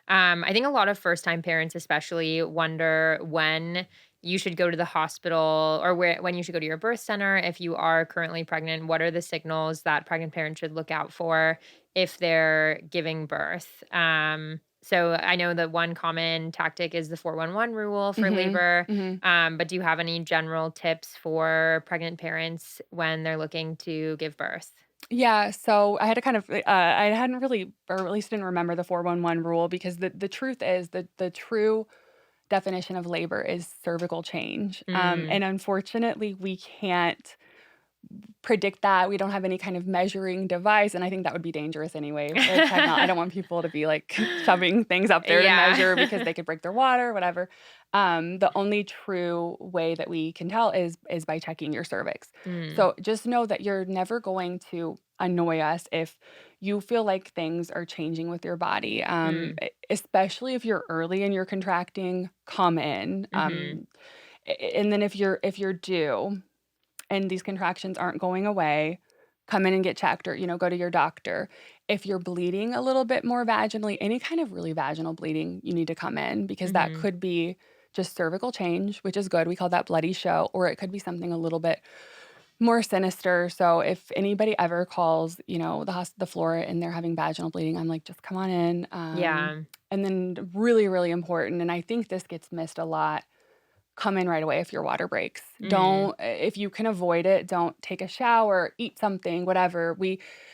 I think a lot of first-time parents especially wonder when you should go to the hospital or when you should go to your birth center if you are currently pregnant. What are the signals that pregnant parents should look out for if they're giving birth? So I know that one common tactic is the 411 rule for Mhm, labor. mhm. But do you have any general tips for pregnant parents when they're looking to give birth? Yeah, so I had to kind of, I hadn't really, or at least didn't remember the 411 rule because the truth is the true definition of labor is cervical change. Mm, And unfortunately, we can't predict that. We don't have any kind of measuring device, and I think that would be dangerous anyway. I don't want people to be like shoving things up there to yeah. measure because they could break their water, whatever. The only true way that we can tell is by checking your cervix. Mm, So just know that you're never going to annoy us if you feel like things are changing with your body. mm, Especially if you're early and you're contracting, come in. mhm. And then if you're due and these contractions aren't going away, come in and get checked or, go to your doctor. If you're bleeding a little bit more vaginally, any kind of really vaginal bleeding, you need to come in because that Mhm. could be just cervical change, which is good. We call that bloody show, or it could be something a little bit more sinister. So if anybody ever calls, the floor and they're having vaginal bleeding, I'm like, just come on in. Yeah. And then really, really important, and I think this gets missed a lot, come in right away if your water breaks. Mm. Don't if you can avoid it, don't take a shower, eat something, whatever.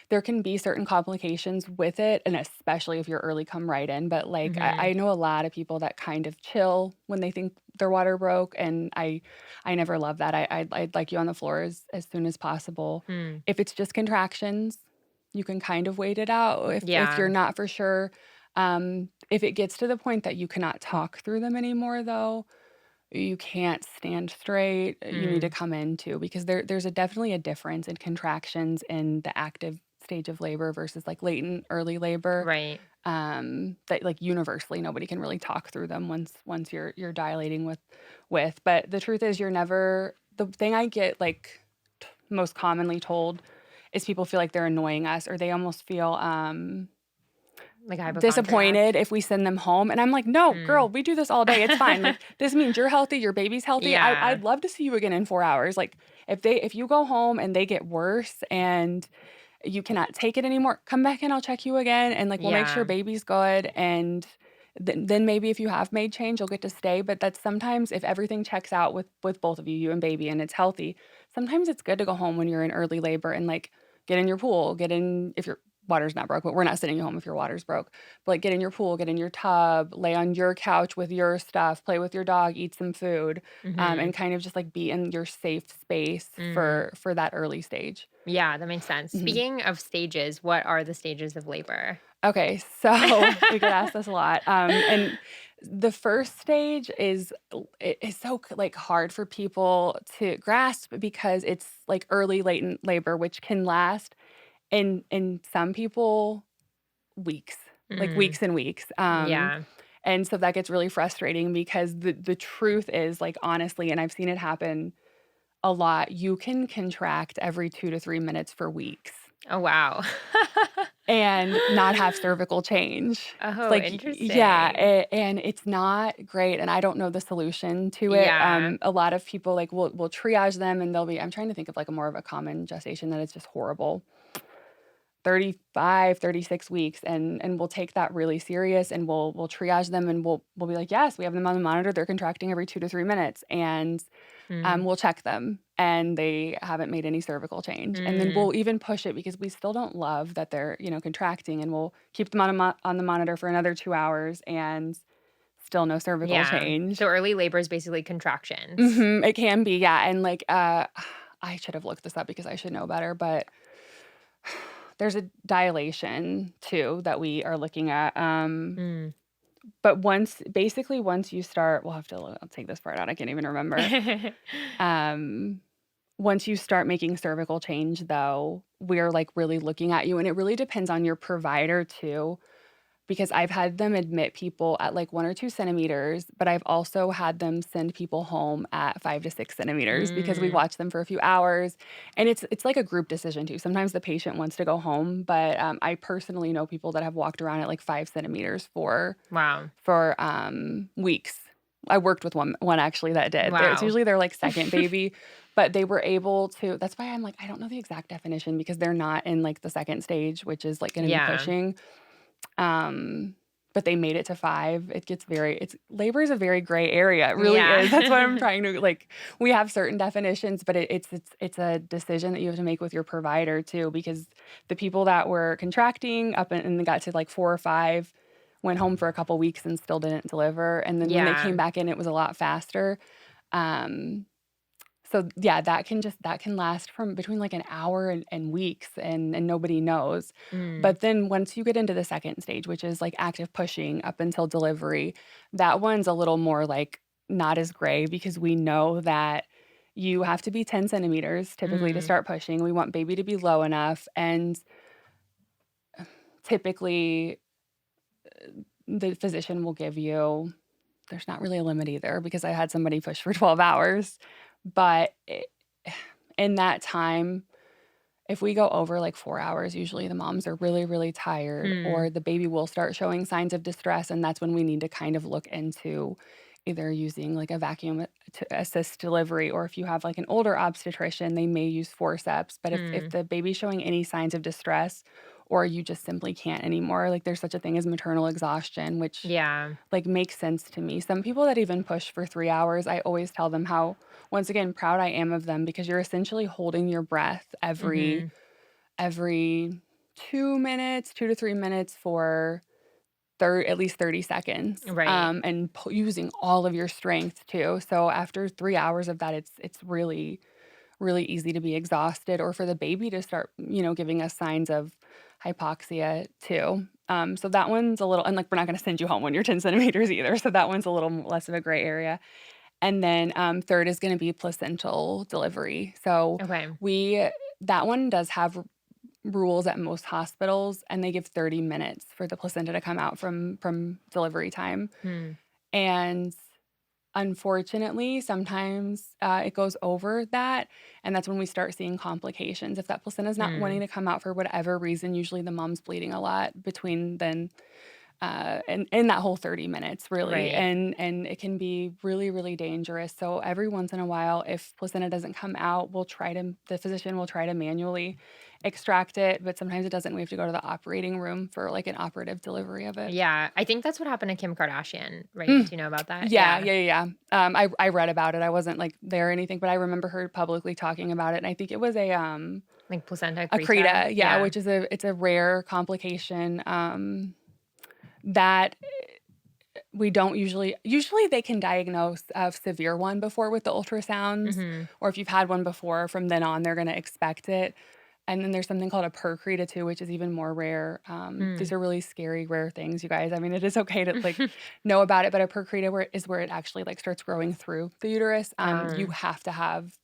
There can be certain complications with it, and especially if you're early, come right in. But like Mhm. I know a lot of people that kind of chill when they think their water broke, and I never love that. I'd like you on the floor as soon as possible. Mm. If it's just contractions, you can kind of wait it out. If Yeah. you're not for sure, if it gets to the point that you cannot talk through them anymore, though, you can't stand straight, you need to Mm. come in too because there's definitely a difference in contractions in the active stage of labor versus, like, latent early labor, Right. that, like, universally, nobody can really talk through them once you're dilating but the truth is you're never the thing I get, like, most commonly told is people feel like they're annoying us or they almost feel, Like a hypochondriac? disappointed if we send them home, and I'm like, "No, Mm. girl, we do this all day, it's fine, like, this means you're healthy, your baby's healthy, Yeah. I'd love to see you again in 4 hours." Like, if you go home and they get worse and you cannot take it anymore, come back and I'll check you again, and, like, we'll make sure Yeah. baby's good, and then maybe if you have made change, you'll get to stay, but that's sometimes if everything checks out with both of you, you and baby, and it's healthy, sometimes it's good to go home when you're in early labor and, like, get in your pool, get in if your water's not broke, but we're not sending you home if your water's broke, but, like, get in your pool, get in your tub, lay on your couch with your stuff, play with your dog, eat some food, Mhm. and kind of just, like, be in your safe space Mm. for that early stage. Yeah, that makes sense. Mhm. Speaking of stages, what are the stages of labor? Okay, so we get asked this a lot, and the first stage is so like, hard for people to grasp because it's, like, early latent labor, which can last in some people weeks, like, Mm. weeks and weeks, Yeah. and so that gets really frustrating because the truth is, like, honestly, and I've seen it happen a lot, you can contract every 2 to 3 minutes for weeks Oh, wow. and not have cervical change. It's Oh, like, yeah, interesting. and it's not great, and I don't know the solution to it. Yeah. A lot of people, like, will triage them, and they'll be I'm trying to think of, like, a more of a common gestation that is just horrible. 35, 36 weeks, and we'll take that really serious, and we'll triage them, and we'll be like, "Yes, we have them on the monitor, they're contracting every 2 to 3 minutes," and, Mm. we'll check them, and they haven't made any cervical change, and then Mm. we'll even push it because we still don't love that they're, contracting, and we'll keep them on the monitor for another 2 hours, and still no cervical Yeah. So change. early labor is basically contractions. Mhm, it can be, yeah, and, like, I should have looked this up because I should know better, but there's a dilation too that we are looking at, Mm. but once you start I'll take this part out, I can't even remember. Um, Once you start making cervical change though, we're, like, really looking at you, and it really depends on your provider too. because I've had them admit people at, like, 1 or 2 centimeters, but I've also had them send people home at 5 to 6 centimeters because we Mm. watch them for a few hours, and it's like a group decision too. Sometimes the patient wants to go home, but, I personally know people that have walked around at, like, 5 centimeters Wow. weeks. I worked with one actually that did. It's Wow. usually their, like, 2nd baby, but they were able to that's why I'm like, I don't know the exact definition because they're not in, like, the 2nd stage, which is, like, gonna be Yeah. pushing. Um, but they made it to 5. It gets very it's labor is a very gray area, it really is. That's what I'm Yeah. trying to like, we have certain definitions, but it's a decision that you have to make with your provider too, because the people that were contracting up and got to, like, 4 or 5 went home for a couple weeks and still didn't deliver, and then when they Yeah. came back in, it was a lot faster. Um so, yeah, that can last from between, like, an hour and weeks, and nobody knows. Mm. But then once you get into the 2nd stage, which is, like, active pushing up until delivery, that one's a little more, like, not as gray because we know that you have to be 10 centimeters typically to Mm. start pushing. We want baby to be low enough, and typically, the physician will give you there's not really a limit either because I had somebody push for 12 hours, but in that time, if we go over, like, 4 hours, usually the moms are really, really tired or Mm. the baby will start showing signs of distress, and that's when we need to kind of look into either using, like, a vacuum to assist delivery, or if you have, like, an older obstetrician, they may use forceps, but if Mm. the baby's showing any signs of distress or you just simply can't anymore, like, there's such a thing as maternal exhaustion, which, Yeah. like, makes sense to me. Some people that even push for 3 hours, I always tell them how, once again, proud I am of them because you're essentially holding your breath Mhm. every 2 minutes, 2 to 3 minutes for at least 30 seconds, Right. and using all of your strength too. So after 3 hours of that, it's really, really easy to be exhausted or for the baby to start, giving us signs of hypoxia too. So that one's a little and, like, we're not gonna send you home when you're 10 centimeters either, so that one's a little less of a gray area. And then, 3rd is gonna be placental delivery. So Okay. we that one does have rules at most hospitals, and they give 30 minutes for the placenta to come out from delivery time, Hmm. and unfortunately, sometimes, it goes over that, and that's when we start seeing complications. If that placenta is not wanting Mm. to come out for whatever reason, usually the mom's bleeding a lot between then in that whole 30 minutes, really, Right. and it can be really, really dangerous. So every once in a while, if placenta doesn't come out, the physician will try to manually extract it, but sometimes it doesn't. We have to go to the operating room for, like, an operative delivery of it. Yeah. I think that's what happened to Kim Kardashian, right? Mm. Do you know about that? Yeah, Yeah. yeah, yeah, yeah. I read about it. I wasn't, like, there or anything, but I remember her publicly talking about it, and I think it was Like placenta a creta. CRETA, yeah, Yeah. which is it's a rare complication, that we don't usually they can diagnose a severe one before with the ultrasounds, Mhm. or if you've had one before, from then on, they're gonna expect it, and then there's something called a percreta too, which is even more rare. These Hmm. are really scary, rare things, you guys. I mean, it is okay to, like, know about it, but a percreta where it actually, like, starts growing through the uterus. You Um. have to have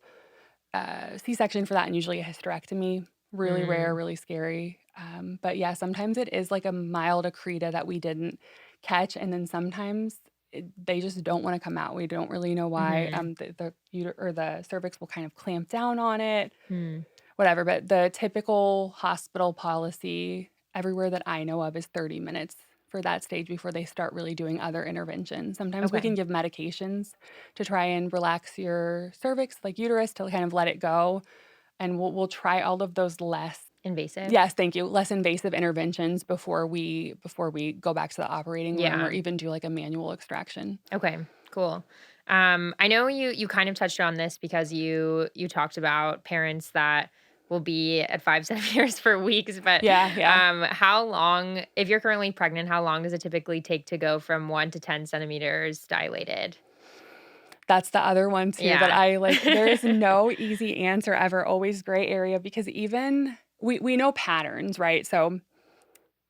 C-section for that and usually a hysterectomy. Really rare, Mm. really scary. But yeah, sometimes it is like a mild accreta that we didn't catch, and then sometimes they just don't want to come out. We don't really know why. Mhm. The cervix will kind of clamp down on it, Hmm. whatever. But the typical hospital policy everywhere that I know of is 30 minutes for that stage before they start really doing other interventions. Sometimes we Okay. can give medications to try and relax your cervix, like uterus, to kind of let it go, and we'll try all of those less Invasive. yes, thank you, less invasive interventions before we go back to the operating room or Yeah. even do, like, a manual extraction. Okay, cool. I know you kind of touched on this because you talked about parents that will be at 5 centimeters for weeks, but Yeah, yeah. how long, if you're currently pregnant, how long does it typically take to go from 1 to 10 centimeters dilated? That's the other one too that Yeah. I like there is no easy answer ever, always gray area because even we know patterns, right? So,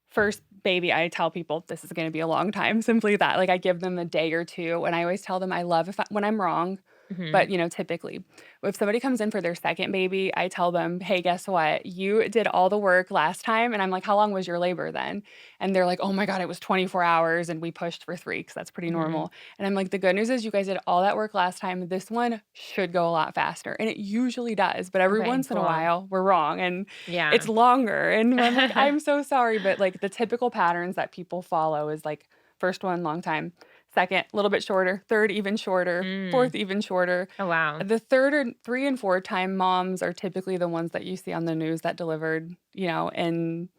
first baby, I tell people this is gonna be a long time, simply that, like, I give them a day or 2, and I always tell them I love if when I'm wrong, Mhm. But, typically, if somebody comes in for their second baby, I tell them, "Hey, guess what? You did all the work last time." And I'm like, "How long was your labor then?" And they're like, "Oh my god, it was 24 hours and we pushed for 3 because that's pretty Mhm. normal." And I'm like, "The good news is you guys did all that work last time. This one should go a lot faster." And it usually does, but every Okay, once in a cool. while, we're wrong and it's Yeah. longer. And I'm like, "I'm so sorry." But like the typical patterns that people follow is like first one, long time. Second, a little bit shorter. Third, even shorter. Mm. Fourth, even shorter. Oh, wow. The 3rd and 3 and 4 time moms are typically the ones that you see on the news that delivered, in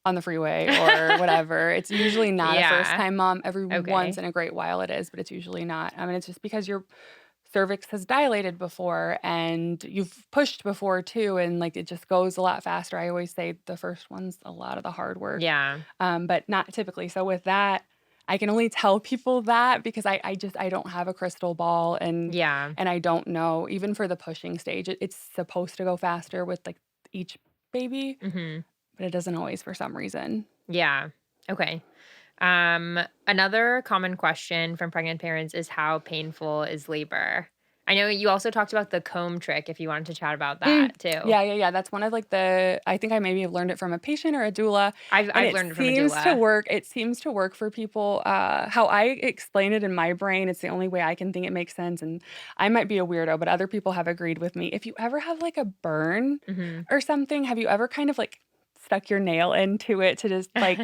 on the freeway or whatever. It's usually not a first Yeah. time mom. Every once Okay. in a great while it is, but it's usually not. I mean, it's just because your cervix has dilated before and you've pushed before too, and like it just goes a lot faster. I always say the first one's a lot of the hard work, Yeah. but not typically. So with that, I can only tell people that because I don't have a crystal ball Yeah. and I don't know even for the pushing stage it's supposed to go faster with like each baby, Mhm. but it doesn't always for some reason. Yeah. Okay. Another common question from pregnant parents is how painful is labor? I know you also talked about the comb trick if you wanted to chat about Mm. that too. Yeah, yeah, yeah, that's one of, like, I think I maybe have learned it from a patient or a doula, and I've it learned it from a seems to doula. work it seems to work for people, how I explain it in my brain, it's the only way I can think it makes sense, and I might be a weirdo, but other people have agreed with me. If you ever have, like, a burn Mhm. or something, have you ever kind of, like, stuck your nail into it to just, like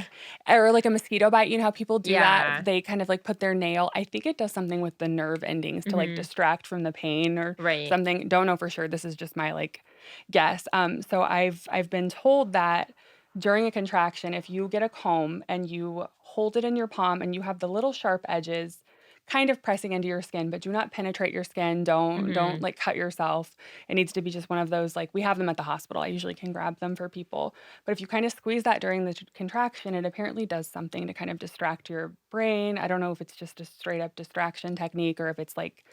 or, like, a mosquito bite, you know how people do that? Yeah. They kind of, like, put their nail I think it does something with the nerve endings to, like, Mhm. distract from the pain or Right. something. Don't know for sure, this is just my, like, guess. So I've been told that during a contraction, if you get a comb and you hold it in your palm and you have the little sharp edges kind of pressing into your skin, but do not penetrate your skin. Don't Mhm. like cut yourself. It needs to be just one of those like we have them at the hospital. I usually can grab them for people. But if you kind of squeeze that during the contraction, it apparently does something to kind of distract your brain. I don't know if it's just a straight up distraction technique or if it's like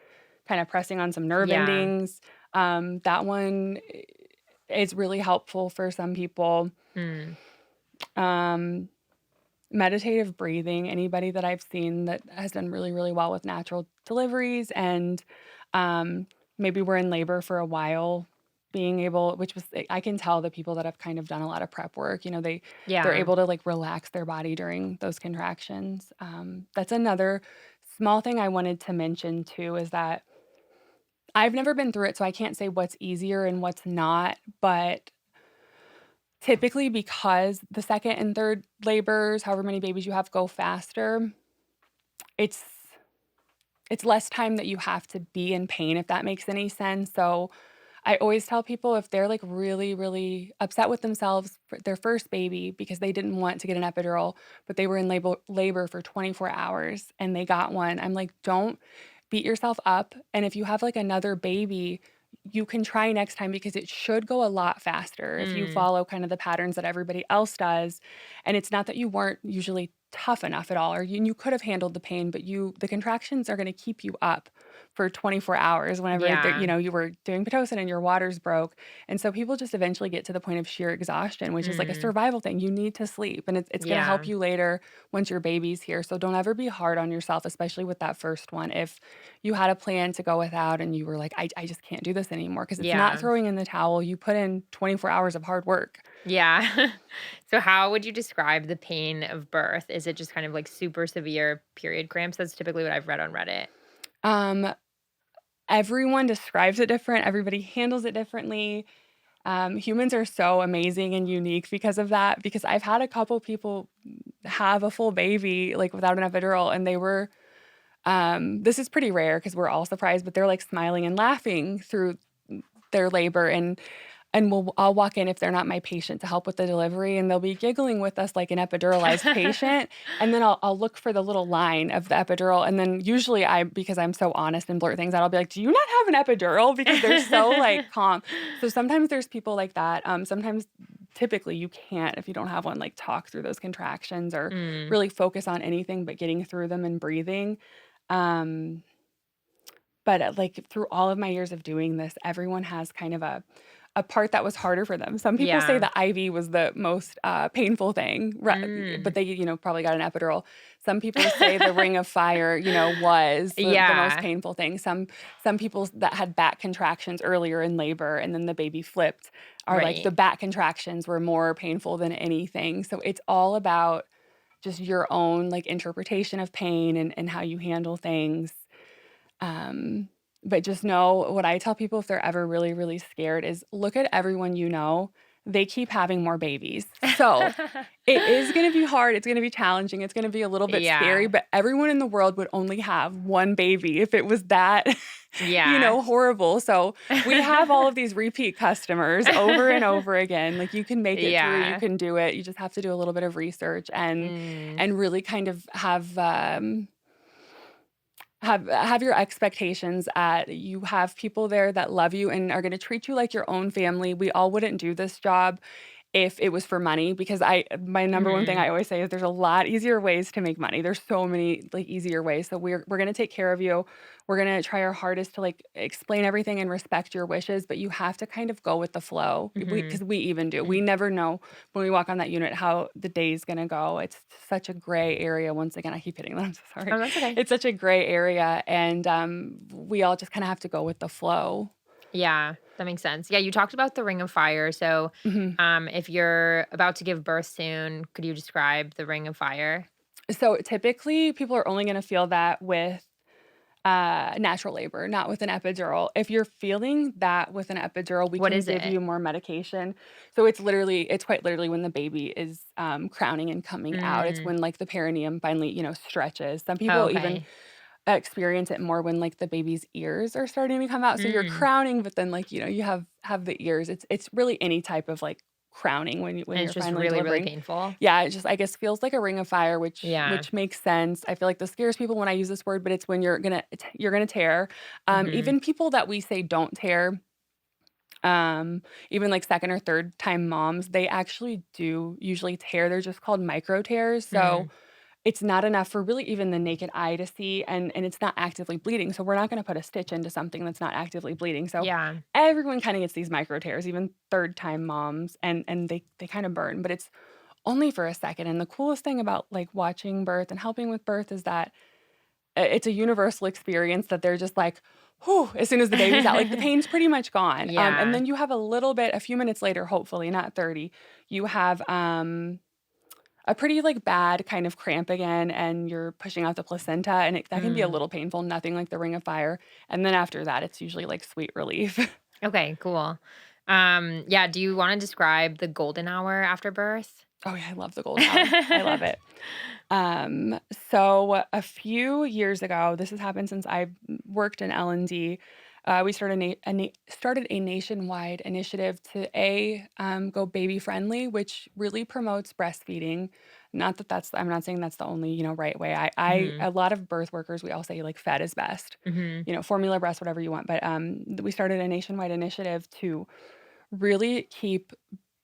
kind of pressing on some nerve Yeah. endings. That one is really helpful for some people. Mm. Um, Meditative breathing, anybody that I've seen that has done really, really well with natural deliveries and um, maybe we're in labor for a while, being able, which was, I can tell the people that have kind of done a lot of prep work, they're Yeah. able to like relax their body during those contractions. That's another small thing I wanted to mention too is that I've never been through it, so I can't say what's easier and what's not, but typically because the 2nd and 3rd labors, however many babies you have, go faster, it's it's less time that you have to be in pain, if that makes any sense, so I always tell people if they're, like, really, really upset with themselves for their first baby because they didn't want to get an epidural, but they were in labor for 24 hours and they got one, I'm like, "Don't beat yourself up, and if you have, like, another baby, you can try next time because it should go a lot faster if you Mm. follow kind of the patterns that everybody else does, and it's not that you weren't usually tough enough at all, or you could have handled the pain, but the contractions are gonna keep you up for 24 hours whenever Yeah. you were doing Pitocin and your waters broke, and so people just eventually get to the point of sheer exhaustion, which is like a Mm. survival thing, you need to sleep, and it's gonna help Yeah. you later once your baby's here, so don't ever be hard on yourself, especially with that first one. If you had a plan to go without and you were like, I just can't do this anymore because it's not Yeah. throwing in the towel, you put in 24 hours of hard work. Yeah. So how would you describe the pain of birth? Is it just kind of like super severe period cramps? That's typically what I've read on Reddit. Um, Everyone describes it different, everybody handles it differently. Humans are so amazing and unique because of that, because I've had a couple people have a full baby, like, without an epidural, and they were, this is pretty rare because 'cause we're all surprised, but they're, like, smiling and laughing through their labor, and I'll walk in if they're not my patient to help with the delivery, and they'll be giggling with us like an epiduralized patient, and then I'll look for the little line of the epidural, and then usually because I'm so honest and blurt things out, I'll be like, "Do you not have an epidural?" Because they're so, like, calm. So sometimes there's people like that, sometimes typically you can't, if you don't have one, like, talk through those contractions or Mm. really focus on anything but getting through them and breathing. Um, but, like, through all of my years of doing this, everyone has kind of a part that was harder for them. Some people say Yeah. the IV was the most, painful thing, but Mm. they, probably got an epidural. Some people say the ring of fire, was the most Yeah. painful thing. Some people that had back contractions earlier in labor and then the baby flipped are like the Right. back contractions were more painful than anything. So it's all about just your own, like, interpretation of pain and how you handle things. Um, but just know what I tell people if they're ever really, really scared is look at everyone you know. They keep having more babies. So it is going to be hard. It's going to be challenging. It's going to be a little bit scary, Yeah. but everyone in the world would only have one baby if it was that, Yeah. horrible. So we have all of these repeat customers over and over again. Like you can make it through, you Yeah. can do it. You just have to do a little bit of research and Mm. and really kind of have your expectations at you have people there that love you and are gonna treat you like your own family. We all wouldn't do this job if it was for money because I my number one thing Mhm. I always say is there's a lot easier ways to make money. There's so many, like, easier ways. So we're gonna take care of you. We're gonna try our hardest to, like, explain everything and respect your wishes, but you have to kind of go with the flow. Mhm. 'Cause we even do. We never know when we walk on that unit how the day's gonna go. It's such a gray area. Once again, I keep hitting that, I'm so sorry. Oh, that's okay. It's such a gray area, and, we all just kinda have to go with the flow. Yeah, that makes sense. Yeah, you talked about the ring of fire. So, Mhm. if you're about to give birth soon, could you describe the ring of fire? So, typically, people are only gonna feel that with, natural labor, not with an epidural. If you're feeling that with an epidural, we What can is give it? you more medication. So, it's quite literally when the baby is, crowning and coming out. It's Mm. when, like, the perineum finally, stretches. Some Oh, people even okay. experience it more when, like, the baby's ears are starting to come out. So you're Mm. crowning, but then, like, you have the ears. It's really any type of, like, crowning when And it's you're just finally really, really delivering. painful? Yeah, it just, I guess, feels like a ring of fire, Yeah. which makes sense. I feel like this scares people when I use this word, but it's when you're gonna tear. Mhm. Even people that we say don't tear, even, like, 2nd or 3rd time moms, they actually do usually tear. They're just called micro tears. So Mm. it's not enough for really even the naked eye to see, and it's not actively bleeding, so we're not gonna put a stitch into something that's not actively bleeding, so Yeah. everyone kinda gets these micro tears, even third-time moms, and they kinda burn, but it's only for a second, and the coolest thing about, like, watching birth and helping with birth is that it's a universal experience that they're just like, "Whew," as soon as the baby's out, like, the pain's pretty much gone, and Yeah. then you have a few minutes later, hopefully, not 30, you have, a pretty, like, bad kind of cramp again, and you're pushing out the placenta, and that can be a Mm. little painful, nothing like the ring of fire, and then after that, it's usually, like, sweet relief. Okay, cool. Yeah, do you wanna describe the golden hour after birth? Oh, yeah, I love the golden hour. I love it. So a few years ago, this has happened since I've worked in L&D, we started a nationwide initiative to go baby friendly, which really promotes breastfeeding. Not that I'm not saying that's the only, right way. Mhm. A lot of birth workers, we all say like fed is best, Mhm. formula breast, whatever you want. But we started a nationwide initiative to really keep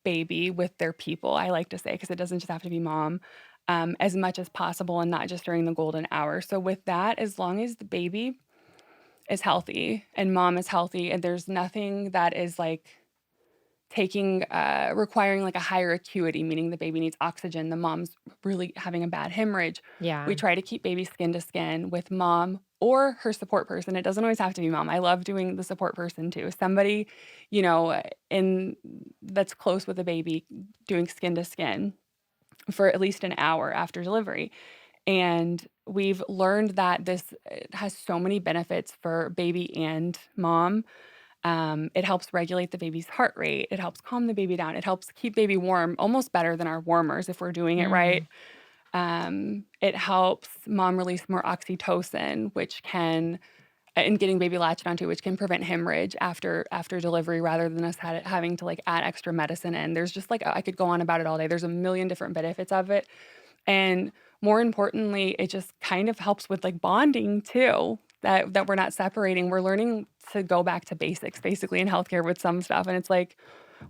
baby with their people, I like to say, because it doesn't just have to be mom, as much as possible and not just during the golden hour. So with that, as long as the baby is healthy and mom is healthy and there's nothing that is like requiring like a higher acuity, meaning the baby needs oxygen, the mom's really having a bad hemorrhage, we Yeah. try to keep baby skin to skin with mom or her support person. It doesn't always have to be mom. I love doing the support person too. Somebody, in that's close with the baby doing skin to skin for at least an hour after delivery. And we've learned that this has so many benefits for baby and mom. It helps regulate the baby's heart rate. It helps calm the baby down. It helps keep baby warm almost better than our warmers if we're doing it right. Mm. It helps mom release more oxytocin, and getting baby latched onto, which can prevent hemorrhage after delivery rather than us having to like add extra medicine in. There's just like I could go on about it all day. There's a million different benefits of it. And more importantly, it just kind of helps with like bonding too. That we're not separating. We're learning to go back to basics basically in healthcare with some stuff. And it's like,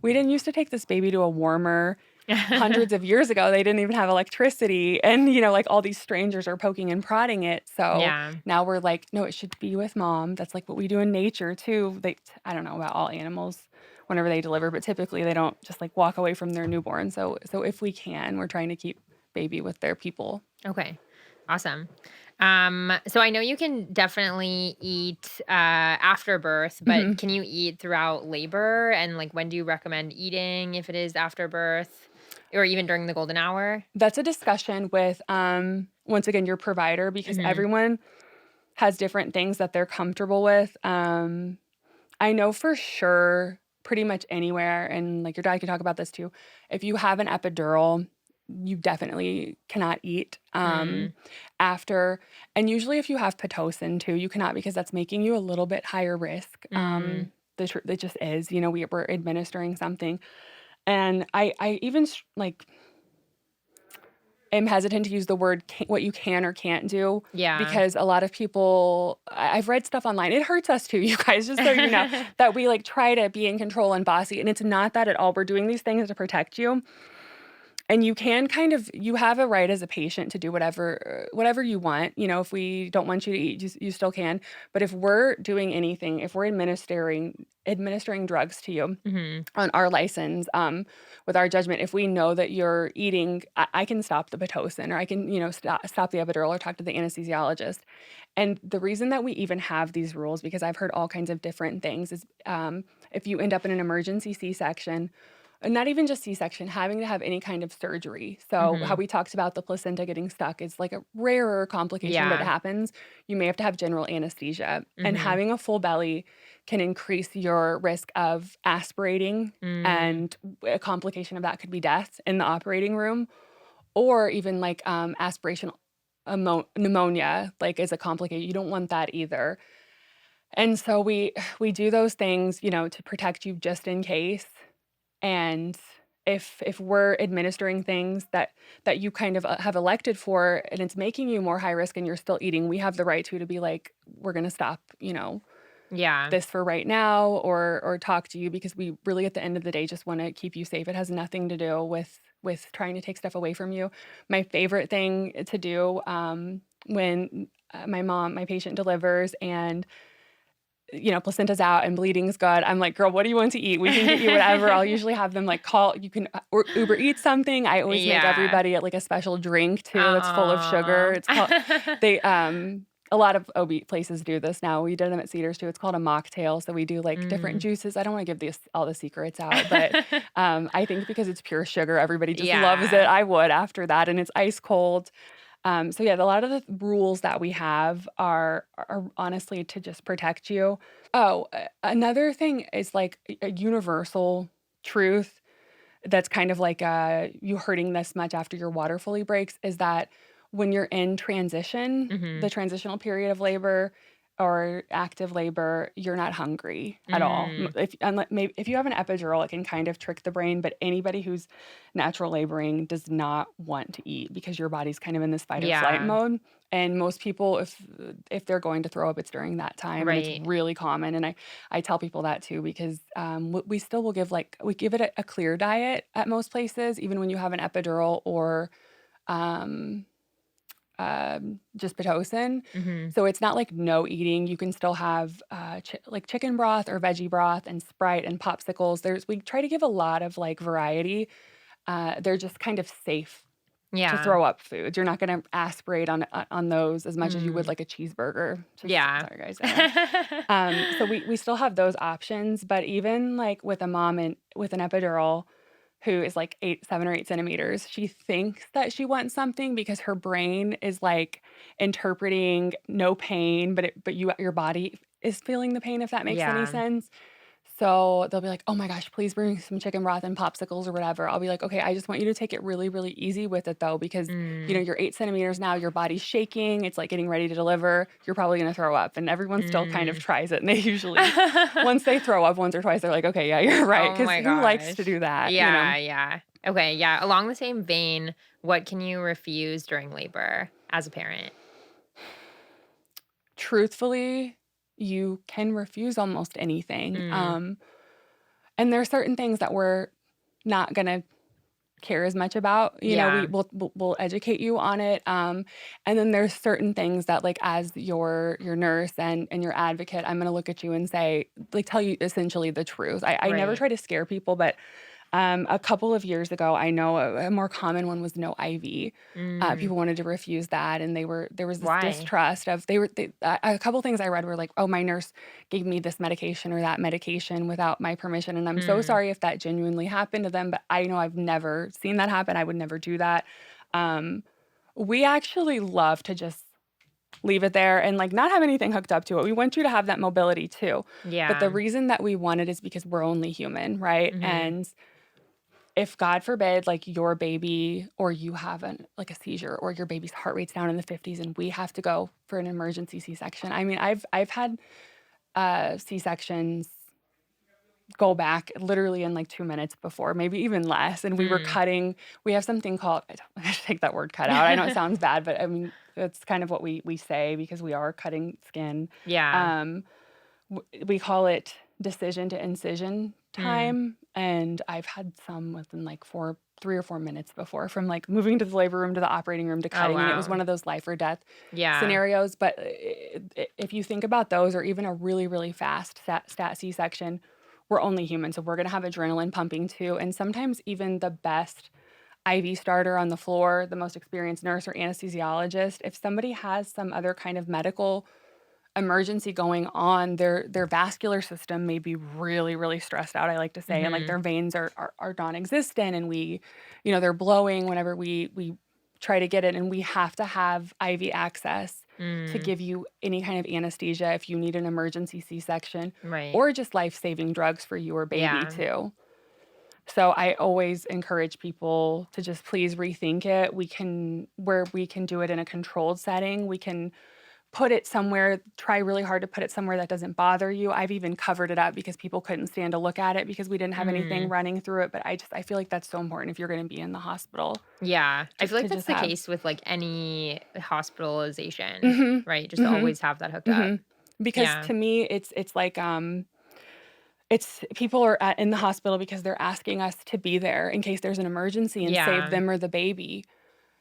we didn't used to take this baby to a warmer hundreds of years ago. They didn't even have electricity. And, like all these strangers are poking and prodding it. So Yeah. now we're like, no, it should be with mom. That's like what we do in nature too. I don't know about all animals, whenever they deliver, but typically they don't just like walk away from their newborn. So if we can, we're trying to keep baby with their people. Okay. Awesome. So I know you can definitely eat after birth, but Mhm. can you eat throughout labor? And like when do you recommend eating if it is after birth or even during the golden hour? That's a discussion with once again your provider, because Mhm. everyone has different things that they're comfortable with. I know for sure pretty much anywhere, and like your dad can talk about this too. If you have an epidural, you definitely cannot eat Mm. after. And usually, if you have Pitocin too, you cannot, because that's making you a little bit higher risk. Mm. It just is. You know, we're administering something, and I even like am hesitant to use the word what you can or can't do, Yeah. because a lot of people I've read stuff online. It hurts us too, you guys, just so you know, that we like try to be in control and bossy, and it's not that at all. We're doing these things to protect you. And you can kind of you have a right as a patient to do whatever you want. You know, if we don't want you to eat, you still can. But if we're doing anything, if we're administering drugs to you Mhm. on our license, with our judgment, if we know that you're eating, I can stop the Pitocin, or I can, stop the epidural, or talk to the anesthesiologist. And the reason that we even have these rules, because I've heard all kinds of different things, is if you end up in an emergency C-section, and not even just C-section, having to have any kind of surgery. So how Mhm. we talked about the placenta getting stuck is like a rarer complication, but it Yeah. happens. You may have to have general anesthesia, and Mhm. having a full belly can increase your risk of aspirating, Mm. and a complication of that could be death in the operating room, or even like aspirational pneumonia, like is a complication. You don't want that either. And so we do those things, to protect you just in case. And if we're administering things that you kind of have elected for, and it's making you more high risk, and you're still eating, we have the right to be like, we're going to stop, Yeah. this for right now, or talk to you, because we really at the end of the day just want to keep you safe. It has nothing to do with trying to take stuff away from you. My favorite thing to do when my patient delivers, and placenta's out and bleeding's good, I'm like, girl, what do you want to eat? We can get you whatever. I'll usually have them like call, you can or Uber eat something. I always make Yeah. everybody like a special drink too that's full of sugar. Aw. It's called they a lot of OB places do this now. We did them at Cedars too. It's called a mocktail. So we do like different Mm. juices. I don't want to give these all the secrets out, but I think because it's pure sugar, everybody just loves it. Yeah. I would after that, and it's ice cold. So yeah, a lot of the rules that we have are honestly to just protect you. Oh, another thing is like a universal truth that's kind of like you hurting this much after your water fully breaks, is that when you're in transition, the Mhm. transitional period of labor or active labor, you're not hungry at all. Mm. Maybe if you have an epidural, it can kind of trick the brain, but anybody who's natural laboring does not want to eat, because your body's kind of in this fight or flight Yeah. mode. And most people, if they're going to throw up, it's during that time, and it's Right. really common. And I tell people that too, because we still will give, like, we give it a clear diet at most places, even when you have an epidural or um, just Pitocin. Mhm. So it's not like no eating. You can still have like chicken broth or veggie broth and Sprite and popsicles. We try to give a lot of like variety. They're just kind of safe to Yeah. throw up foods. You're not going to aspirate on those as much as you would Mm. like a cheeseburger. Just Yeah. sorry guys. So we still have those options, but even like with a mom and with an epidural who is like 7 or 8 centimeters, she thinks that she wants something because her brain is like interpreting no pain, but your body is feeling the pain, if that makes any Yeah. sense. So they'll be like, "Oh my gosh, please bring some chicken broth and popsicles or whatever." I'll be like, "Okay, I just want you to take it really, really easy with it though, because Mm. you're 8 centimeters now, your body's shaking, it's like getting ready to deliver, you're probably gonna throw up." And everyone still kind of Mm. tries it, and they usually, once they throw up once or twice, they're like, "Okay, yeah, you're right," Oh because my who likes to gosh. do that? Yeah, yeah. Okay, yeah. Along the same vein, what can you refuse during labor as a parent? Truthfully, you can refuse almost anything, Mm. and there are certain things that we're not gonna care as much about. You know, Yeah. we'll educate you on it. And then there's certain things that, like, as your nurse and your advocate, I'm gonna look at you and say, like, tell you essentially the truth. I never Right. try to scare people, but a couple of years ago, I know a more common one was no IV. Mm. People wanted to refuse that, and there was this Why? distrust of a couple things I read were like, "Oh, my nurse gave me this medication or that medication without my permission," and I'm so Mm. sorry if that genuinely happened to them, but I know I've never seen that happen. I would never do that. Um, we actually love to just leave it there and, like, not have anything hooked up to it. We want you to have that mobility too, but the Yeah. reason that we want it is because we're only human, right? Mhm. And if God forbid, like, your baby or you have a seizure or your baby's heart rate's down in the 50s and we have to go for an emergency C-section. I mean, I've had, C-sections go back literally in, like, 2 minutes before, maybe even less, and Mm. we have something called I should take that word "cut out." I know it sounds bad, but, I mean, that's kind of what we say because we are cutting skin. Yeah. Um we call it decision to incision Mm. time, and I've had some within, like, 3 or 4 minutes before from, like, moving to the labor room to the operating room to Oh, cutting, and it was wow. one of those life or death Yeah. scenarios, but if you think about those or even a really, really fast stat C-section, we're only human, so we're gonna have adrenaline pumping too, and sometimes even the best IV starter on the floor, the most experienced nurse or anesthesiologist, if somebody has some other kind of medical emergency going on, their vascular system may be really, really stressed out, I like to say, and, like, Mhm. their veins are non-existent, and they're blowing whenever we try to get it, and we have to have IV access to Mm. give you any kind of anesthesia if you need an emergency C-section Right. or just life-saving drugs for you or baby Yeah. too. So I always encourage people to just please rethink it. We can do it in a controlled setting. We can put it somewhere, try really hard to put it somewhere that doesn't bother you. I've even covered it up because people couldn't stand to look at it because we didn't have anything Mm. running through it, but I feel like that's so important if you're gonna be in the hospital, Yeah. I feel just like to that's just the have. case with, like, any hospitalization, Mhm. right? Just to Mhm. always have that hooked up. Mhm. Because Yeah. to me, it's like, it's people are in the hospital because they're asking us to be there in case there's an emergency and save Yeah. them or the baby.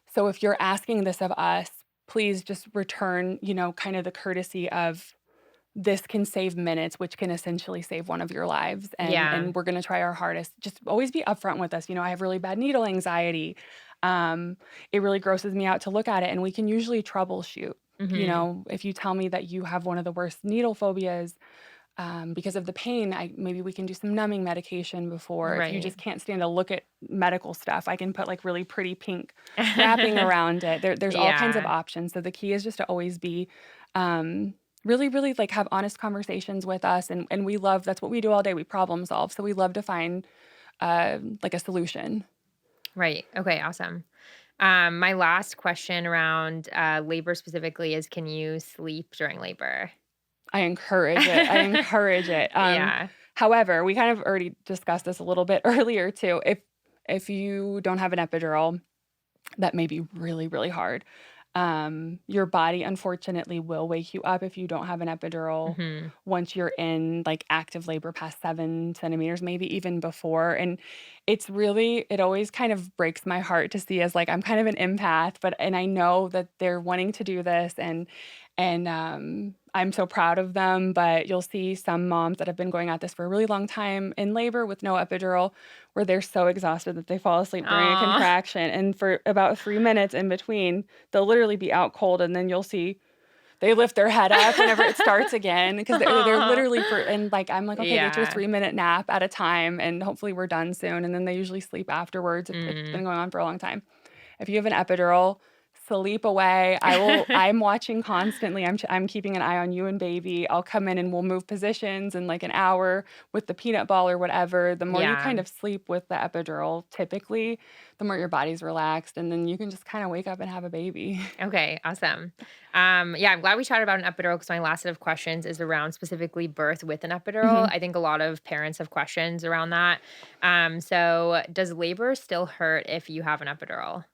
So if you're asking this of us, please just return, kind of the courtesy of this can save minutes, which can essentially save one of your lives, Yeah. and we're gonna try our hardest. Just always be upfront with us. I have really bad needle anxiety. Um, it really grosses me out to look at it, and we can usually troubleshoot. Mhm. If you tell me that you have one of the worst needle phobias, because of the pain, maybe we can do some numbing medication before. If you Right. just can't stand to look at medical stuff, I can put, like, really pretty pink wrapping around it. There's all kinds of Yeah. options. So the key is just to always be, really, really, like, have honest conversations with us, and we love that's what we do all day. We problem solve. So we love to find, like, a solution. Right. Okay, awesome. My last question around, labor specifically is, can you sleep during labor? I encourage it. I encourage it. Yeah. However, we kind of already discussed this a little bit earlier too. If you don't have an epidural, that may be really, really hard. Your body, unfortunately, will wake you up if you don't have an epidural Mhm. once you're in, like, active labor past 7 centimeters, maybe even before. And it always kind of breaks my heart to see as, like, I'm kind of an empath, and I know that they're wanting to do this, and I'm so proud of them. But you'll see some moms that have been going at this for a really long time in labor with no epidural where they're so exhausted that they fall asleep during a Aw. contraction, and for about 3 minutes in between, they'll literally be out cold, and then you'll see they lift their head up whenever it starts again because they're Aw. literally and, like, I'm like, "Okay, get your Yeah. 3-minute nap at a time, and hopefully we're done soon," and then they usually sleep afterwards if it's been Mm. going on for a long time. If you have an epidural, sleep away. I'm watching constantly. I'm keeping an eye on you and baby. I'll come in and we'll move positions in, like, an hour with the peanut ball or whatever. The more you kind Yeah. of sleep with the epidural, typically, the more your body's relaxed, and then you can just kinda wake up and have a baby. Okay, awesome. Yeah, I'm glad we chatted about an epidural because my last set of questions is around specifically birth with an epidural. Mhm. I think a lot of parents have questions around that. So does labor still hurt if you have an epidural?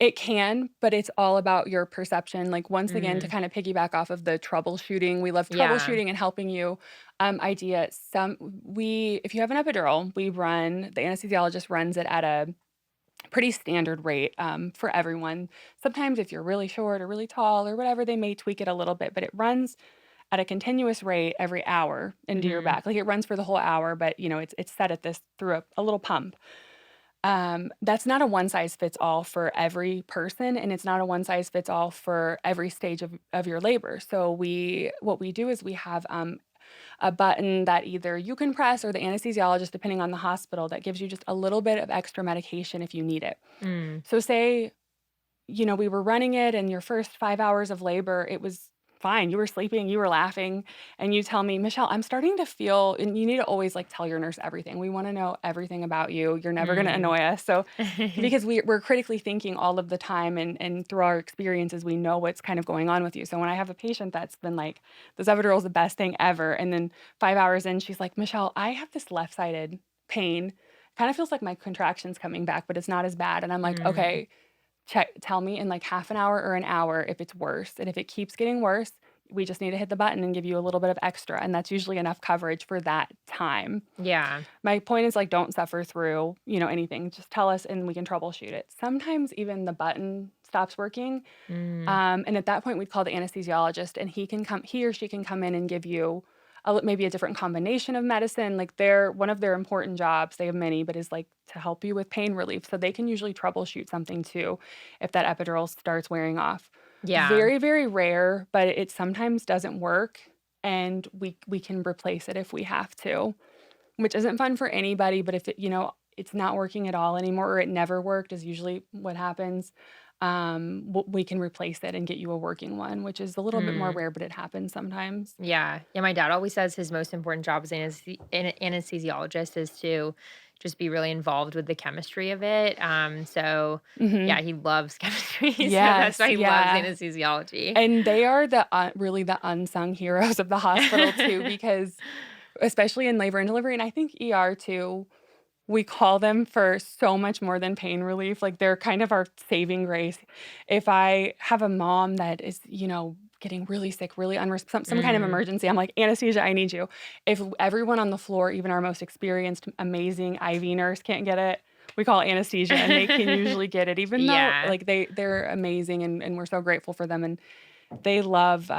It can, but it's all about your perception. Like, once again, to Mm, kinda piggyback off of the troubleshooting, we love yeah. troubleshooting and helping you, idea. If you have an epidural, the anesthesiologist runs it at a pretty standard rate, for everyone. Sometimes if you're really short or really tall or whatever, they may tweak it a little bit, but it runs at a continuous rate every hour into your Mhm, back. Like, it runs for the whole hour, but, it's set at this through a little pump. That's not a one size fits all for every person, and it's not a one size fits all for every stage of your labor. So what we do is we have, a button that either you can press or the anesthesiologist, depending on the hospital, that gives you just a little bit of extra medication if you need it. mm, So say, we were running it and your first 5 hours of labor, it was fine. You were sleeping, you were laughing, and you tell me, "Michelle, I'm starting to feel," and you need to always, like, tell your nurse everything. We wanna know everything about you. You're never gonna mm. annoy us. So because we're critically thinking all of the time, and through our experiences, we know what's kind of going on with you. So when I have a patient that's been like, "This epidural is the best thing ever," and then 5 hours in, she's like, "Michelle, I have this left-sided pain. Kinda feels like my contraction's coming back, but it's not as bad." And I'm like, Mm, "Okay, tell me in like half an hour or an hour if it's worse. And if it keeps getting worse, we just need to hit the button and give you a little bit of extra. And that's usually enough coverage for that time." yeah. My point is like, don't suffer through, anything. Just tell us and we can troubleshoot it. Sometimes even the button stops working. Mm, And at that point, we'd call the anesthesiologist, and he or she can come in and give you maybe a different combination of medicine. Like, one of their important jobs, they have many, but is like to help you with pain relief. So they can usually troubleshoot something too if that epidural starts wearing off. yeah. Very, very rare, but it sometimes doesn't work, and we can replace it if we have to, which isn't fun for anybody, but if it's not working at all anymore, or it never worked is usually what happens, we can replace it and get you a working one, which is a little bit more Mm, rare, but it happens sometimes. yeah. Yeah, my dad always says his most important job as an anesthesiologist is to just be really involved with the chemistry of it. So, yeah, Mhm. he loves chemistry, so that's Yes, why he loves yeah. anesthesiology. And they are really the unsung heroes of the hospital too, because especially in labor and delivery, and I think ER too, we call them for so much more than pain relief. Like, they're kind of our saving grace. If I have a mom that is, getting really sick, really some kind of Mm, emergency, I'm like, "Anesthesia, I need you." If everyone on the floor, even our most experienced, amazing IV nurse can't get it, we call anesthesia, and they can usually get it, even though, yeah. like, they're amazing, and we're so grateful for them, and they love,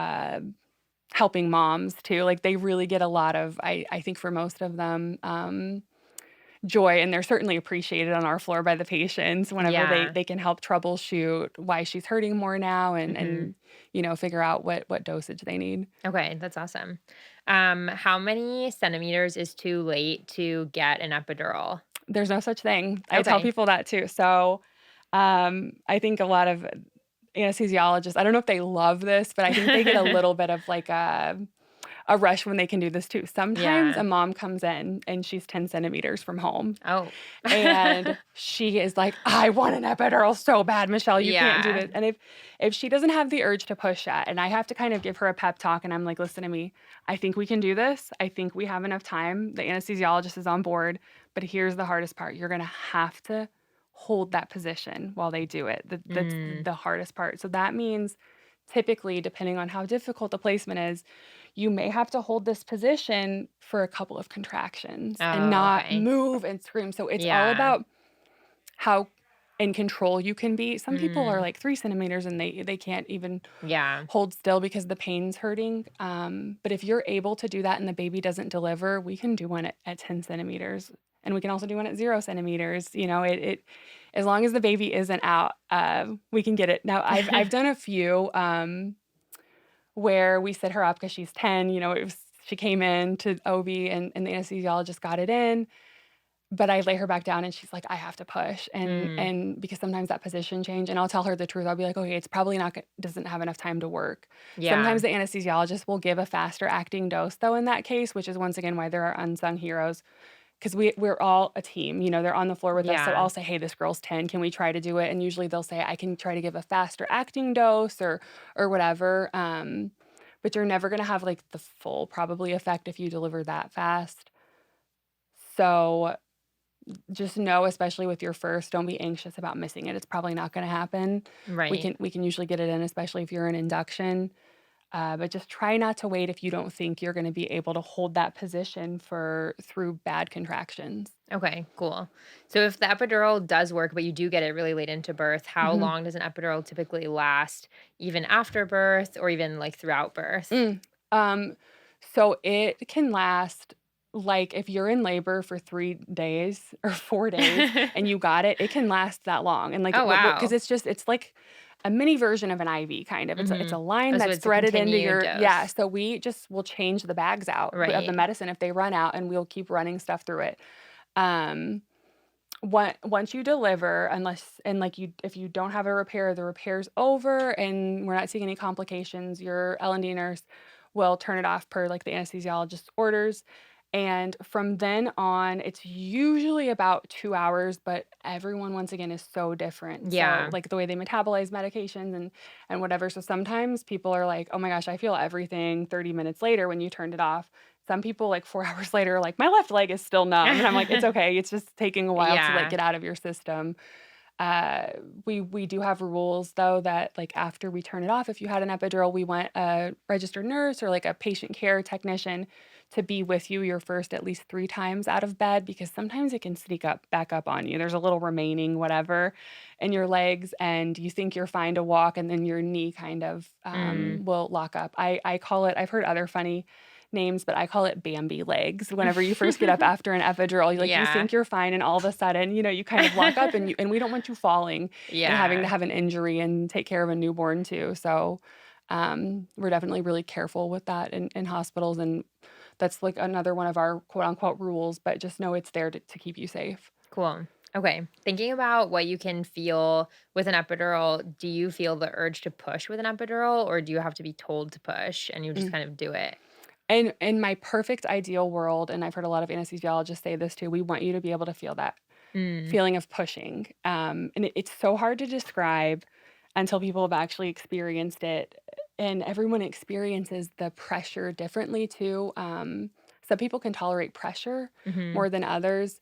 helping moms too. Like, they really get a lot of, I think for most of them, joy, and they're certainly appreciated on our floor by the patients whenever they Yeah. they can help troubleshoot why she's hurting more now, and Mhm. figure out what dosage they need. Okay, that's awesome. How many centimeters is too late to get an epidural? There's no such thing. I tell Okay. people that too. So, I think a lot of anesthesiologists, I don't know if they love this, but I think they get a little bit of like a rush when they can do this too. Sometimes Yeah. a mom comes in and she's 10 centimeters from home. Oh. And she is like, "I want an epidural so bad, Michelle, you can't do Yeah. this." And if she doesn't have the urge to push that, and I have to kind of give her a pep talk, and I'm like, "Listen to me. I think we can do this. I think we have enough time. The anesthesiologist is on board, but here's the hardest part. You're gonna have to hold that position while they do it. That's Mm. the hardest part." So that means typically, depending on how difficult the placement is, you may have to hold this position for a couple of contractions and Oh, not okay. move and scream. So it's all Yeah. about how in control you can be. Some people are Mm. like 3 centimeters and they can't even Yeah. hold still because the pain's hurting. But if you're able to do that and the baby doesn't deliver, we can do one at 10 centimeters. And we can also do one at 0 centimeters. As long as the baby isn't out, we can get it. Now, I've done a few where we set her up because she's 10. She came in to OB, and the anesthesiologist got it in, but I lay her back down and she's like, "I have to push." And Mm. and because sometimes that position change, and I'll tell her the truth. I'll be like, "Okay, it's probably not doesn't have enough time to work." Yeah. Sometimes the anesthesiologist will give a faster acting dose though in that case, which is once again why there are unsung heroes, because we're all a team. They're on the floor with us. So Yeah. I'll say, "Hey, this girl's 10. Can we try to do it?" And usually they'll say, "I can try to give a faster acting dose," or whatever. But you're never gonna have like the full probably effect if you deliver that fast. So just know, especially with your first, don't be anxious about missing it. It's probably not gonna happen. Right. We can usually get it in, especially if you're in induction, but just try not to wait if you don't think you're gonna be able to hold that position for through bad contractions. Okay, cool. So if the epidural does work, but you do get it really late into birth, how Mhm. long does an epidural typically last, even after birth or even like throughout birth? Mm. Um, so it can last like if you're in labor for 3 days or 4 days and you got it, it can last that long. And like Oh, what because wow. it's like a mini version of an IV kind of. It's a Mhm. line Oh, so that's it's a threaded into continued your yeah, dose. so we just will change the bags out of the Right. medicine if they run out, and we'll keep running stuff through it. Um once you deliver, unless and, like, you if you don't have a repair, the repair's over and we're not seeing any complications, your L&D nurse will turn it off per, like, the anesthesiologist's orders, and from then on, it's usually about 2 hours, but everyone, once again, is so different. So, Yeah. like, the way they metabolize medications and whatever, so sometimes people are like, "Oh my gosh, I feel everything 30 minutes later when you turned it off." Some people, like, 4 hours later are like, "My left leg is still numb," and I'm like, "It's okay, it's just taking a while to, like, Yeah. get out of your system." Uh, we do have rules, though, that, like, after we turn it off, if you had an epidural, we want a registered nurse or, like, a patient care technician to be with you your first at least 3 times out of bed because sometimes it can sneak up back up on you. There's a little remaining whatever in your legs, and you think you're fine to walk, and then your knee kind of, Mm. will lock up. I call it I've heard other funny names, but I call it Bambi legs. Whenever you first get up after an epidural, you Yeah. think you're fine, and all of a sudden, you kind of lock up, and we don't want you falling and having to Yeah. have an injury and take care of a newborn too. So, we're definitely really careful with that in hospitals, and that's like another one of our quote unquote rules, but just know it's there to keep you safe. Cool. Okay. Thinking about what you can feel with an epidural, do you feel the urge to push with an epidural or do you have to be told to push and you just Mm. kind of do it? And in my perfect ideal world, and I've heard a lot of anesthesiologists say this too, we want you to be able to feel that Mm. feeling of pushing. And it's so hard to describe until people have actually experienced it. And everyone experiences the pressure differently too. Some people can tolerate pressure Mhm. more than others.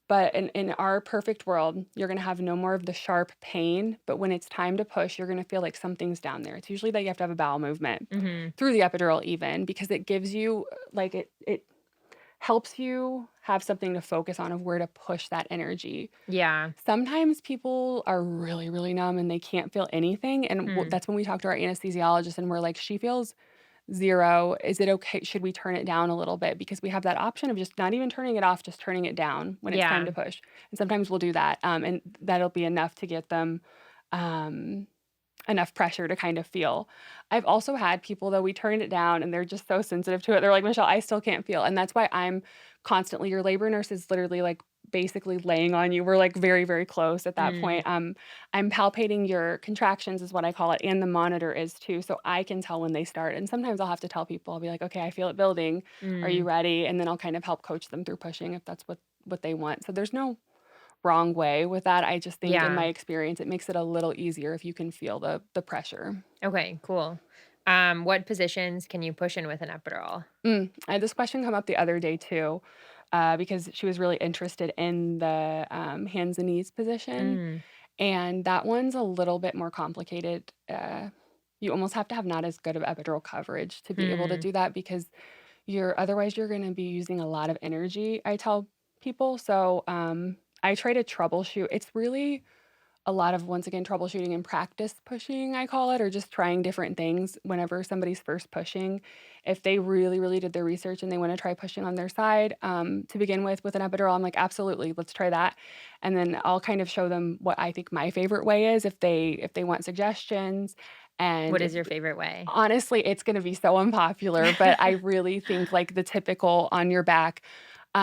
But in our perfect world, you're gonna have no more of the sharp pain, but when it's time to push, you're gonna feel like something's down there. It's usually that you have to have a bowel movement Mhm. through the epidural even because it gives you like it helps you have something to focus on of where to push that energy. Yeah. Sometimes people are really, really numb and they can't feel anything, and Mm. that's when we talk to our anesthesiologist and we're like, "She feels 0. Is it okay? Should we turn it down a little bit?" Because we have that option of just not even turning it off, just turning it down when it's time Yeah. to push, and sometimes we'll do that, and that'll be enough to get them, um enough pressure to kind of feel. I've also had people, though, we turn it down and they're just so sensitive to it. They're like, "Michelle, I still can't feel." And that's why I'm constantly your labor nurse is literally, like, basically laying on you. We're, like, very, very close at that Mm. point. I'm palpating your contractions is what I call it, and the monitor is too, so I can tell when they start. And sometimes I'll have to tell people, I'll be like, "Okay, I feel it building. Are you Mm. ready?" And then I'll kind of help coach them through pushing if that's what they want. So there's no wrong way with that. I just think in Yeah. my experience, it makes it a little easier if you can feel the pressure. Okay, cool. What positions can you push in with an epidural? I had this question come up the other day too, because she was really interested in the hands and knees position, Mm. and that one's a little bit more complicated. You almost have to have not as good of epidural coverage to be able to Hmm. do that because you're going to be using a lot of energy. I tell people so. I try to troubleshoot. It's really a lot of, once again, troubleshooting and practice pushing, I call it, or just trying different things whenever somebody's first pushing. If they really, really did their research and they want to try pushing on their side to begin with an epidural, I'm like, absolutely, let's try that. And then I'll kind of show them what I think my favorite way is if they want suggestions. And What if is your favorite way? honestly, it's gonna be so unpopular, but I really think, like, the typical on your back,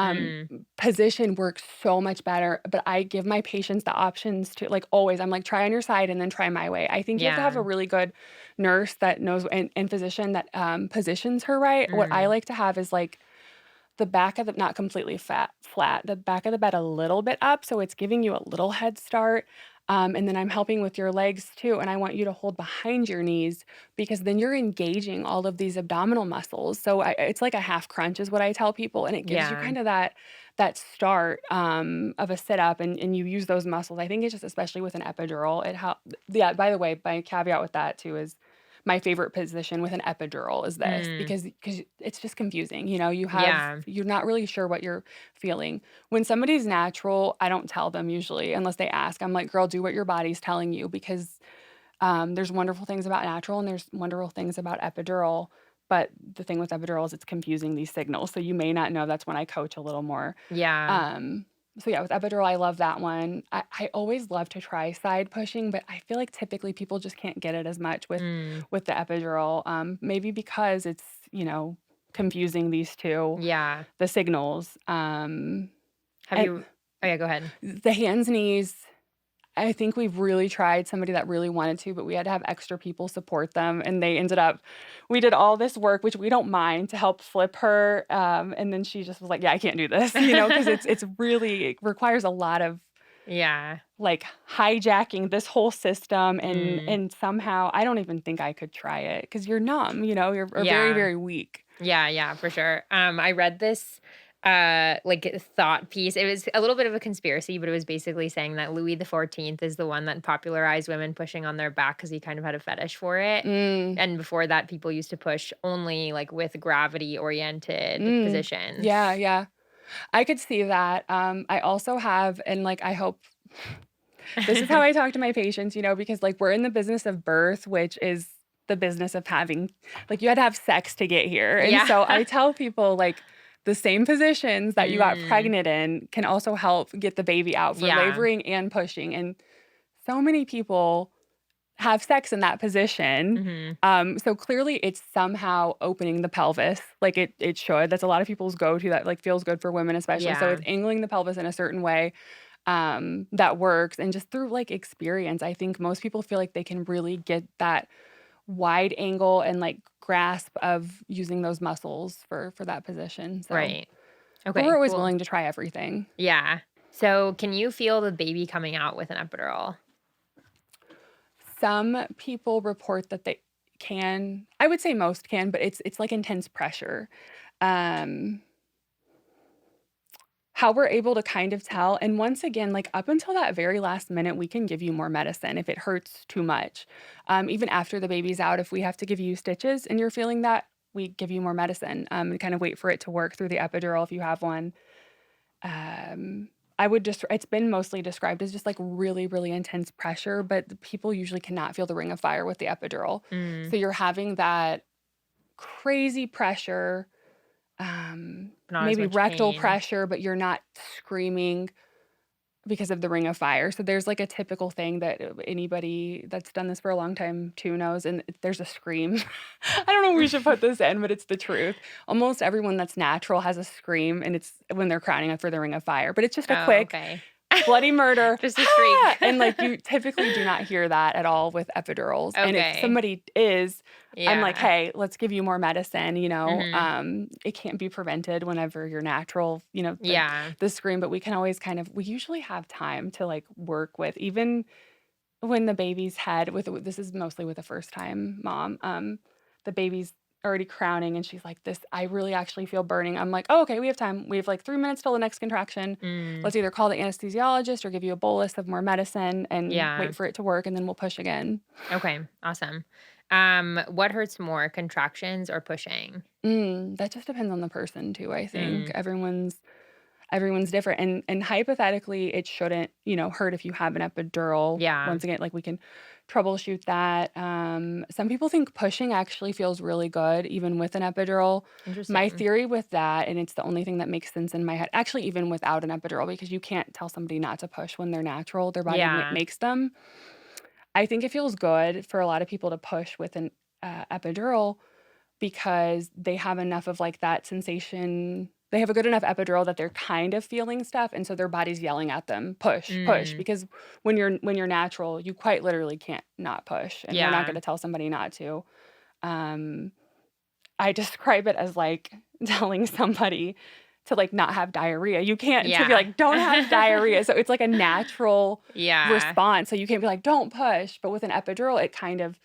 Mm. position works so much better, but I give my patients the options to like, always, I'm like, "Try on your side and then try my way." I think you have to have a Yeah. really good nurse that knows and physician that, positions her right. What I Mm. like to have is, like, the back of the not completely flat, the back of the bed a little bit up, so it's giving you a little head start, And then I'm helping with your legs too, and I want you to hold behind your knees because then you're engaging all of these abdominal muscles. So it's like a half crunch is what I tell people, and it gives you Yeah. kind of that start of a sit up, and you use those muscles. I think it's just especially with an epidural, it helps. Yeah. By the way, my caveat with that too is my favorite position with an epidural is this Mm. because it's just confusing. Yeah. You're not really sure what you're feeling. When somebody's natural, I don't tell them usually unless they ask. I'm like, "Girl, do what your body's telling you," because, there's wonderful things about natural and there's wonderful things about epidural, but the thing with epidural is it's confusing these signals, so you may not know. That's when I coach a little more. Yeah. Um, so yeah, with epidural, I love that one. I always love to try side pushing, but I feel like typically people just can't get it as much Mm. with the epidural, maybe because it's, confusing these 2, Yeah. the signals, Have and you Oh, yeah, go ahead. the hands, knees, I think we've really tried somebody that really wanted to, but we had to have extra people support them, and they ended up we did all this work, which we don't mind, to help flip her, and then she just was like, "Yeah, I can't do this," because it's really it requires a lot of, Yeah. like, hijacking this whole system, and Mm. and somehow I don't even think I could try it because 'cause you're numb, you're are very, Yeah. very weak. Yeah, yeah, for sure. I read this like thought piece. It was a little bit of a conspiracy, but it was basically saying that Louis the 14th is the one that popularized women pushing on their back because he kind of had a fetish for it. Mm, And before that, people used to push only like with gravity oriented mm. Yeah, positions. yeah. I could see that. I also have and, like, I hope this is how I talk to my patients, because, like, we're in the business of birth, which is the business of having like, you had to have sex to get here, and Yeah. so I tell people, like, the same positions that you got Mm, pregnant in can also help get the baby out for yeah, laboring and pushing, and so many people have sex in that position, mhm, so clearly it's somehow opening the pelvis, like it should. That's a lot of people's go-to that, like, feels good for women especially, so yeah, it's angling the pelvis in a certain way that works. And just through like experience, I think most people feel like they can really get that wide angle and like grasp of using those muscles for that position. So, right. but we're Okay, always cool. willing to try everything. Yeah. So, can you feel the baby coming out with an epidural? Some people report that they can. I would say most can, but it's like intense pressure. Um, How we're able to kind of tell, and once again, like, up until that very last minute, we can give you more medicine if it hurts too much. Even after the baby's out, if we have to give you stitches and you're feeling that, we give you more medicine, and kind of wait for it to work through the epidural if you have one. Um, I would just it's been mostly described as just, like, really, really intense pressure, but the people usually cannot feel the ring of fire with the epidural. Mm, So you're having that crazy pressure, not as maybe much rectal pain. pressure, but you're not screaming because of the ring of fire. So there's, like, a typical thing that, anybody that's done this for a long time too knows, and there's a scream. I don't know if we should put this in, but it's the truth. Almost everyone that's natural has a scream, and it's when they're crowning for the ring of fire, but it's just a Oh, quick okay. bloody murder, Just a "Ah!" shriek. And, like, you typically do not hear that at all with epidurals, and if Okay. somebody is, I'm like, Yeah. "Hey, let's give you more medicine," Mhm. it can't be prevented whenever you're natural, Yeah. the scream, but we can always we usually have time to, like, work with even when the baby's head this is mostly with a first-time mom, the baby's already crowning, and she's like, "This I really actually feel burning." I'm like, "Oh, okay, we have time. We have, like, 3 minutes till the next contraction. Mm. Let's either call the anesthesiologist or give you a bolus of more medicine and Yeah. wait for it to work, and then we'll push again." Okay, awesome. What hurts more, contractions or pushing? That just depends on the person too, I think. Mm. Everyone's different, and hypothetically, it shouldn't, hurt if you have an epidural. Yeah. Once again, like, we can troubleshoot that. Some people think pushing actually feels really good even with an epidural. My Interesting. theory with that, and it's the only thing that makes sense in my head, actually, even without an epidural, because you can't tell somebody not to push when they're natural, their body Yeah. makes them. I think it feels good for a lot of people to push with an epidural because they have enough of, like, that sensation. They have a good enough epidural that they're kind of feeling stuff, and so their body's yelling at them, "Push, push," Mm. because when you're natural, you quite literally can't not push, and we're not Yeah. gonna tell somebody not to. Um, I describe it as, like, telling somebody to, like, not have diarrhea. You can't to be Yeah. like, "Don't have diarrhea." So it's like a natural Yeah. response. So you can't be like, "Don't push." But with an epidural, it kind of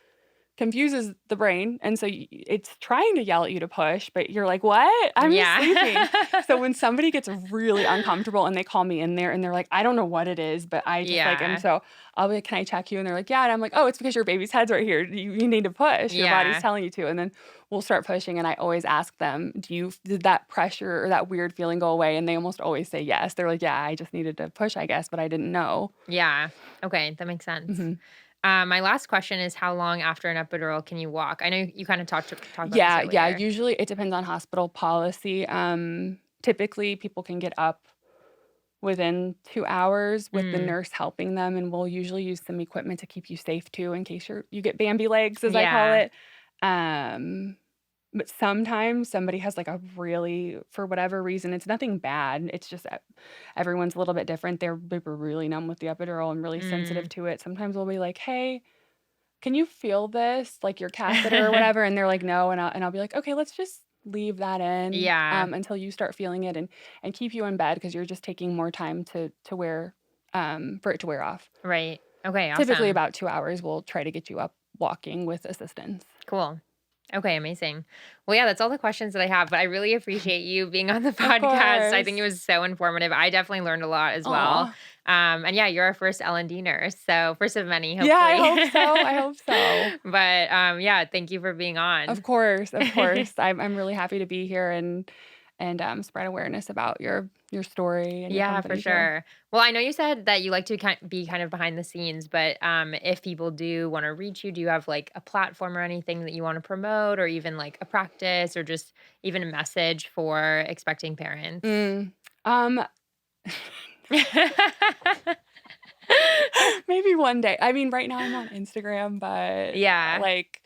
confuses the brain, and so it's trying to yell at you to push, but you're like, "What? I'm just sleeping." Yeah. So when somebody gets really uncomfortable and they call me in there and they're like, "I don't know what it is, but I just like am Yeah. so," I'll be like, "Can I check you?" And they're like, "Yeah." And I'm like, "Oh, it's because your baby's head's right here. You need to push. Your body's Yeah. telling you to." And then we'll start pushing, and I always ask them, did that pressure or that weird feeling go away?" And they almost always say yes. They're like, "Yeah, I just needed to push, I guess, but I didn't know." Yeah. Okay, that makes sense. Mhm. My last question is how long after an epidural can you walk? I know you kind of talked about this Yeah, yeah, earlier. usually it depends on hospital policy. Typically people can get up within 2 hours with the Mm. nurse helping them, and we'll usually use some equipment to keep you safe too in case you get Bambi legs, as I call Yeah. it. Um, but sometimes somebody has, like, a really for whatever reason, it's nothing bad, it's just that everyone's a little bit different. They were really numb with the epidural and really sensitive Mm. to it. Sometimes we'll be like, "Hey, can you feel this, like your catheter or whatever?" And they're like, "No." And I'll be like, "Okay, let's just leave that in, Yeah. until you start feeling it and keep you in bed because you're just taking more time for it to wear off." Right. Okay, Typically awesome. about 2 hours, we'll try to get you up walking with assistance. Cool. Okay, amazing. Well, yeah, that's all the questions that I have, but I really appreciate you being on the Of podcast. I think it course. was so informative. I definitely learned a lot as well. Aw. And yeah, you're our first L&D nurse, so first of many, Yeah, I hopefully. hope so, I hope so. But yeah, thank you for being Of on. course, of course. I'm really happy to be here and spread awareness about your story and your Yeah, for company too. sure. Well, I know you said that you like to be kind of behind the scenes, but if people do want to reach you, do you have like a platform or anything that you want to promote, or even like a practice, or just even a message for expecting parents? Mm, um maybe one day. I mean, right now I'm on Instagram, but, Yeah, like,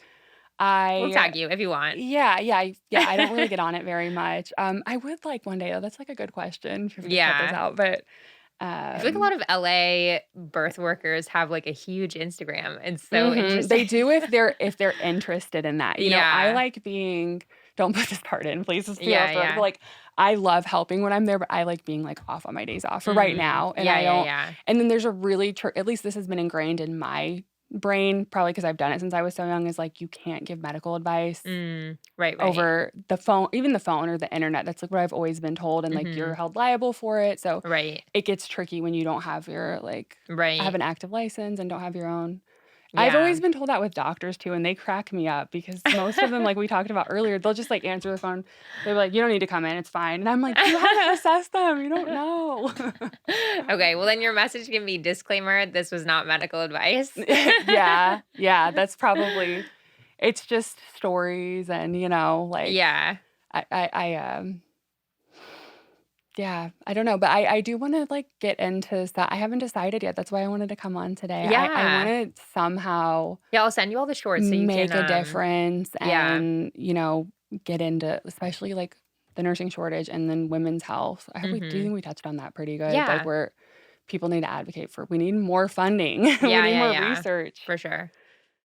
we'll I tag you if you want. yeah, I don't really get on it very much. I would like one day though, that's, like, a good question. Feel free to cut this Yeah. out, but, I feel like a lot um of LA birth workers have like a huge Instagram. It's so They interesting. do if they're interested in that. You know, I Yeah. like being don't put this part in, please, just feel Yeah, off the record, but, yeah. like, I love helping when I'm there, but I like being, like, off on my days off for right Mm. now, and Yeah, I yeah, don't yeah. and then there's a really at least this has been ingrained in my brain, probably because 'cause I've done it since I was so young, is, like, you can't give medical advice Mm. Right, right. over the phone even the phone or the internet. That's, like, what I've always been told, and, like, you're Mhm. held liable for it, so Right. it gets tricky when you don't have your, like have Right. an active license and don't have your own. I've Yeah. always been told that with doctors too, and they crack me up because most of them, like we talked about earlier, they'll just, like, answer the phone. They're like, "You don't need to come in, it's fine." And I'm like, "You haven't assessed them, you don't know." Okay, well, then your message can be disclaimer, this was not medical advice. Yeah, yeah, that's probably it's just stories and, like, Yeah. I yeah, I don't know, but I do wanna, like, get into that. I haven't decided yet, that's why I wanted to come on today. I Yeah. wanna somehow Yeah, I'll send you all the shorts so you can, make a difference yeah. and, get into especially, like, the nursing shortage and then women's health. I hope we do you Mhm. think we touched on that pretty good? Like, Yeah. where people need to advocate for we need more funding. We Yeah, need yeah, more yeah. research. For sure.